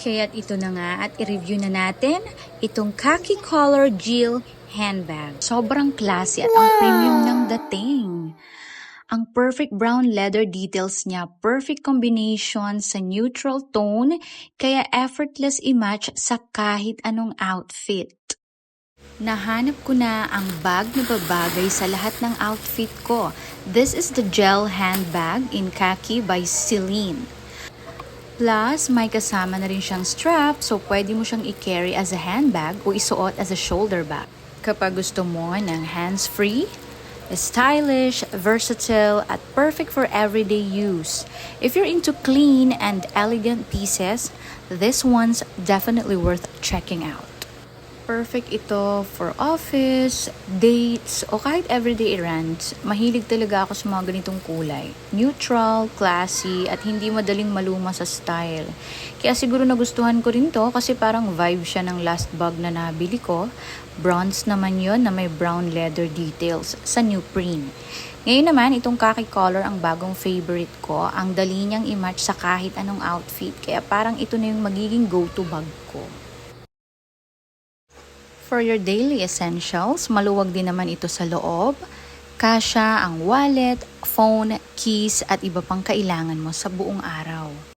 Kaya't ito na nga at i-review na natin itong khaki color Jill handbag. Sobrang classy at ang premium ng dating. Ang perfect brown leather details niya, perfect combination sa neutral tone, kaya effortless i-match sa kahit anong outfit. Nahanap ko na ang bag na babagay sa lahat ng outfit ko. This is the gel handbag in khaki by Celine. Plus, may kasama na rin siyang strap, so pwede mo siyang i-carry as a handbag o isuot as a shoulder bag. Kapag gusto mo ng hands-free, stylish, versatile, at perfect for everyday use. If you're into clean and elegant pieces, this one's definitely worth checking out. Perfect ito for office, dates, o kahit everyday errands. Mahilig talaga ako sa mga ganitong kulay. Neutral, classy, at hindi madaling maluma sa style. Kaya siguro nagustuhan ko rin to kasi parang vibe siya ng last bag na nabili ko. Bronze naman yon na may brown leather details sa new print. Ngayon naman, itong khaki color ang bagong favorite ko. Ang dali niyang i-match sa kahit anong outfit. Kaya parang ito na yung magiging go-to bag ko. For your daily essentials, maluwag din naman ito sa loob. Kasya ang wallet, phone, keys at iba pang kailangan mo sa buong araw.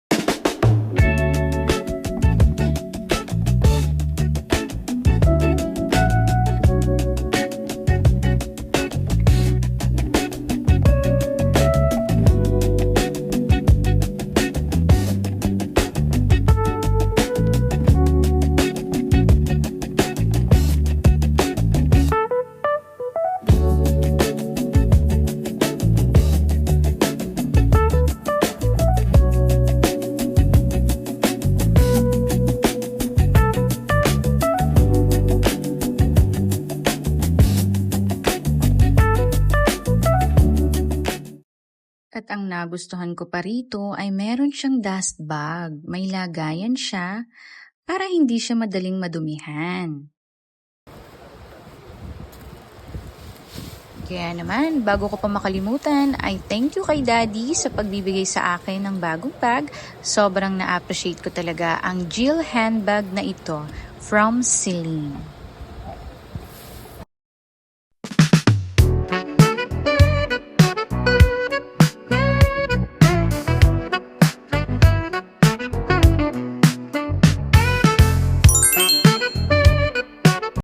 At ang nagustuhan ko pa rito ay meron siyang dust bag. May lagayan siya para hindi siya madaling madumihan. Kaya naman, bago ko pa makalimutan, ay thank you kay Daddy sa pagbibigay sa akin ng bagong bag. Sobrang na-appreciate ko talaga ang Jill handbag na ito from Celine.